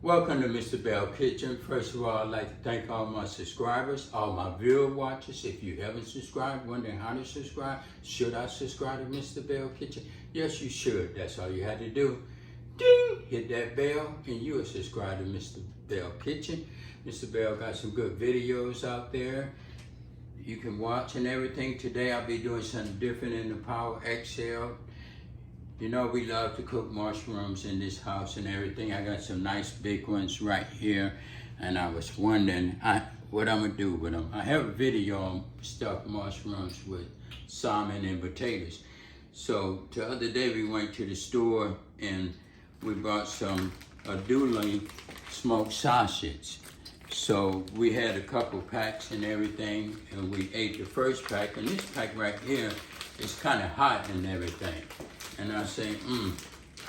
Welcome to Mr. Belle Kitchen. First of all, I'd like to thank all my subscribers, all my viewer watchers. If you haven't subscribed, wondering how to subscribe, should I subscribe to Mr. Belle Kitchen? Yes, you should. That's all you had to do. Ding! Hit that bell and you will subscribe to Mr. Belle Kitchen. Mr. Belle got some good videos out there you can watch and everything. Today I'll be doing something different in the Power XL. You know we love to cook mushrooms in this house and everything. I got some nice big ones right here, and I was wondering what I'm gonna do with them. I have a video on stuffed mushrooms with salmon and potatoes. So the other day we went to the store and we bought some Aduli smoked sausage. So we had a couple packs and everything, and we ate the first pack, and this pack right here is kind of hot and everything. And I say,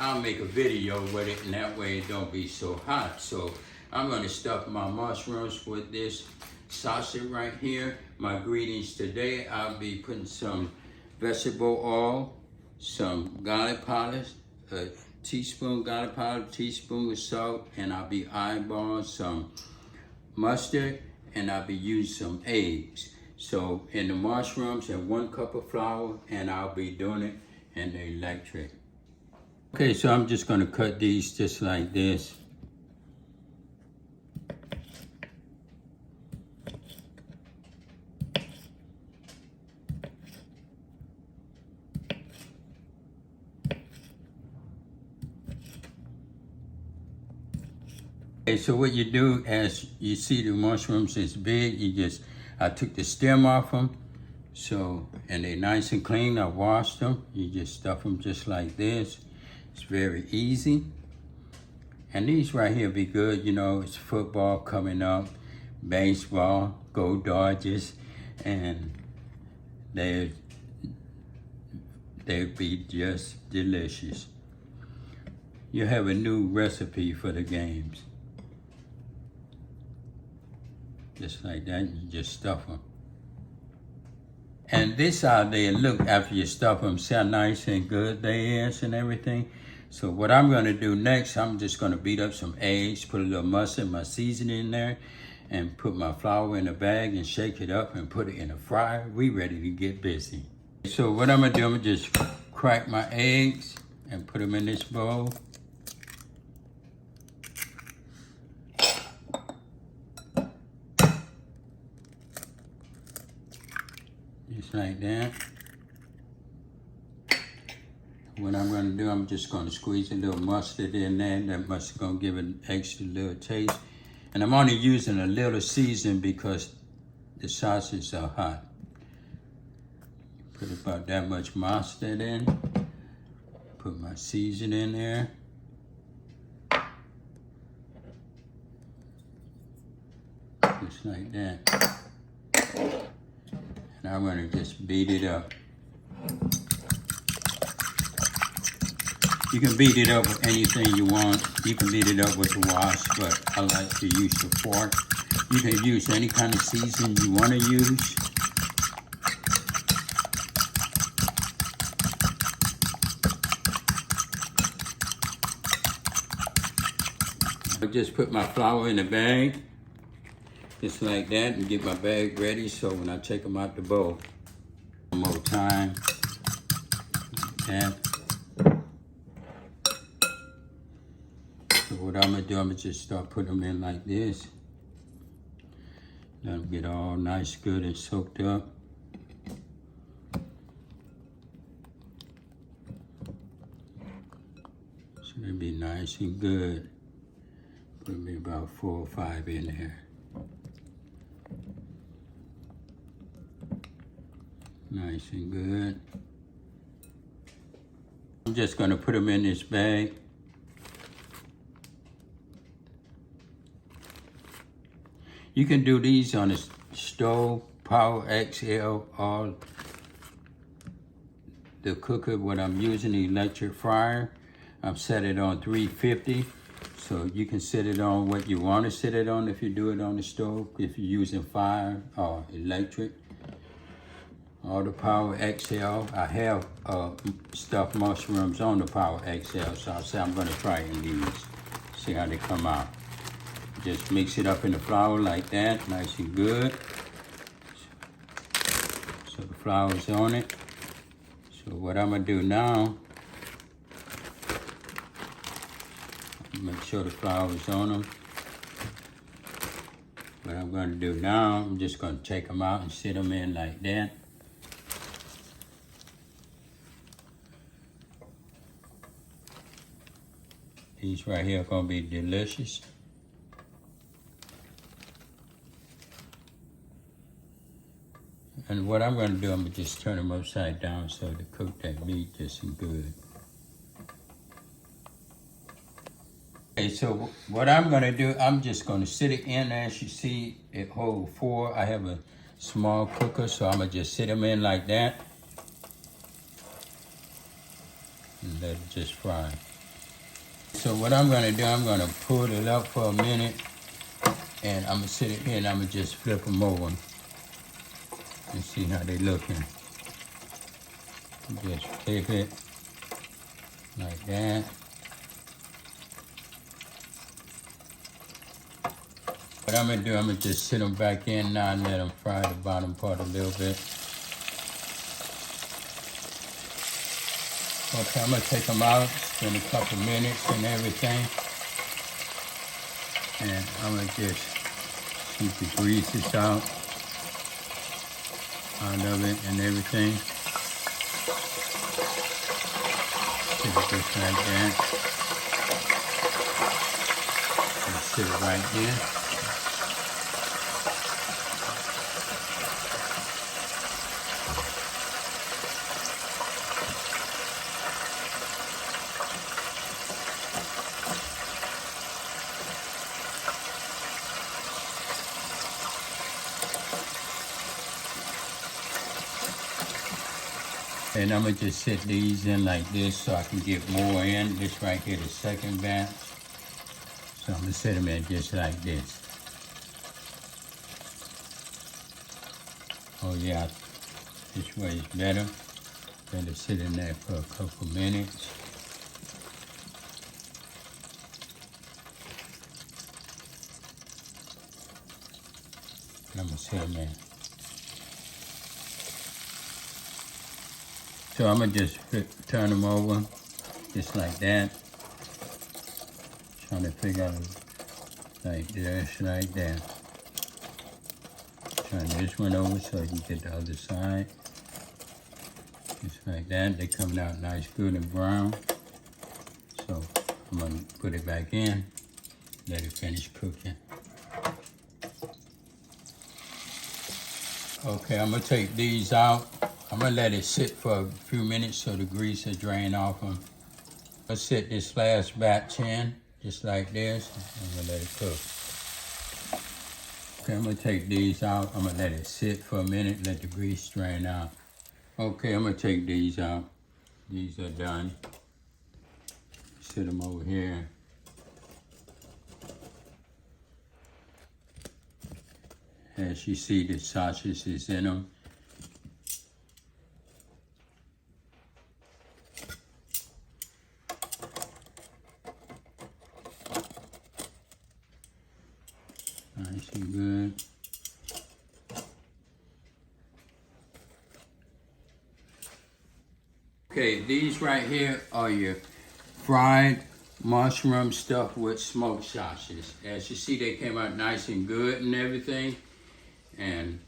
I'll make a video with it, and that way it don't be so hot. So I'm gonna stuff my mushrooms with this sausage right here. My ingredients today, I'll be putting some vegetable oil, some garlic powder, a teaspoon garlic powder, teaspoon of salt, and I'll be eyeballing some mustard, and I'll be using some eggs. So in the mushrooms and 1 cup of flour, and I'll be doing it in the electric. Okay, so I'm just gonna cut these just like this. Okay, so what you do, as you see the mushrooms is big, I took the stem off them. So, and they're nice and clean. I washed them. You just stuff them just like this. It's very easy. And these right here be good. You know, it's football coming up, baseball, go Dodgers, and they'd be just delicious. You have a new recipe for the games. Just like that, you just stuff them. And this how they look after you stuff them. See how nice and good they is and everything. So what I'm gonna do next, I'm just gonna beat up some eggs, put a little mustard, my seasoning in there, and put my flour in a bag and shake it up and put it in a fryer. We ready to get busy. So what I'm gonna do, I'm gonna just crack my eggs and put them in this bowl. Just like that. What I'm gonna do, I'm just gonna squeeze a little mustard in there. That mustard gonna give it an extra little taste. And I'm only using a little season because the sausages are hot. Put about that much mustard in. Put my seasoning in there. Just like that. And I'm gonna just beat it up. You can beat it up with anything you want. You can beat it up with the wash, but I like to use the fork. You can use any kind of seasoning you wanna use. I just put my flour in the bag. Just like that, and get my bag ready so when I take them out the bowl. One more time. Like that. So what I'm gonna do, I'm gonna just start putting them in like this. Let them get all nice, good, and soaked up. So they'll be nice and good. Put me about 4 or 5 in there. Nice and good. I'm just gonna put them in this bag. You can do these on a stove, Power XL, or the cooker. What I'm using, the electric fryer. I've set it on 350. So you can set it on what you want to set it on if you do it on the stove, if you're using fire or electric. All the Power XL. I have stuffed mushrooms on the Power XL, so I say I'm gonna try these, see how they come out. Just mix it up in the flour like that, nice and good. So the flour's on it. So what I'm gonna do now, make sure the flour's on them. What I'm gonna do now, I'm just gonna take them out and sit them in like that. These right here are gonna be delicious. And what I'm gonna do, I'm gonna just turn them upside down so to cook that meat just as good. Okay, so what I'm gonna do, I'm just gonna sit it in. As you see, it holds 4. I have a small cooker, so I'm gonna just sit them in like that. And let it just fry. So what I'm gonna do, I'm gonna pull it up for a minute, and I'm gonna sit it here and I'm gonna just flip them over and see how they looking. Just flip it like that. What I'm gonna do, I'm gonna just sit them back in now and let them fry the bottom part a little bit. Okay, I'm gonna take them out, spend a couple minutes and everything. And I'm gonna just keep the greases out of it and everything. Sit it just like that. And sit it right there. And I'm gonna just set these in like this so I can get more in. This right here, the second batch. So I'm gonna set them in just like this. Oh yeah, this way is better. Let it sit in there for a couple minutes. And I'm gonna set them in. So I'm gonna just turn them over, just like that. Trying to figure out like this, like that. Turn this one over so you can get the other side. Just like that. They're coming out nice, good and brown. So I'm gonna put it back in, let it finish cooking. Okay, I'm gonna take these out. I'm gonna let it sit for a few minutes so the grease will drain off them. Let's sit this last batch in, just like this. I'm gonna let it cook. Okay, I'm gonna take these out. I'm gonna let it sit for a minute, let the grease drain out. Okay, I'm gonna take these out. These are done. Sit them over here. As you see, the sausage is in them. Nice and good. Okay, these right here are your fried mushroom stuffed with smoked sausage. As you see, they came out nice and good and everything. And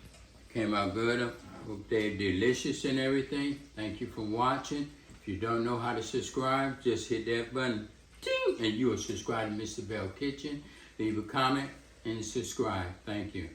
came out good. I hope they're delicious and everything. Thank you for watching. If you don't know how to subscribe, just hit that button, ding, and you will subscribe to Mr. Belle Kitchen. Leave a comment and subscribe. Thank you.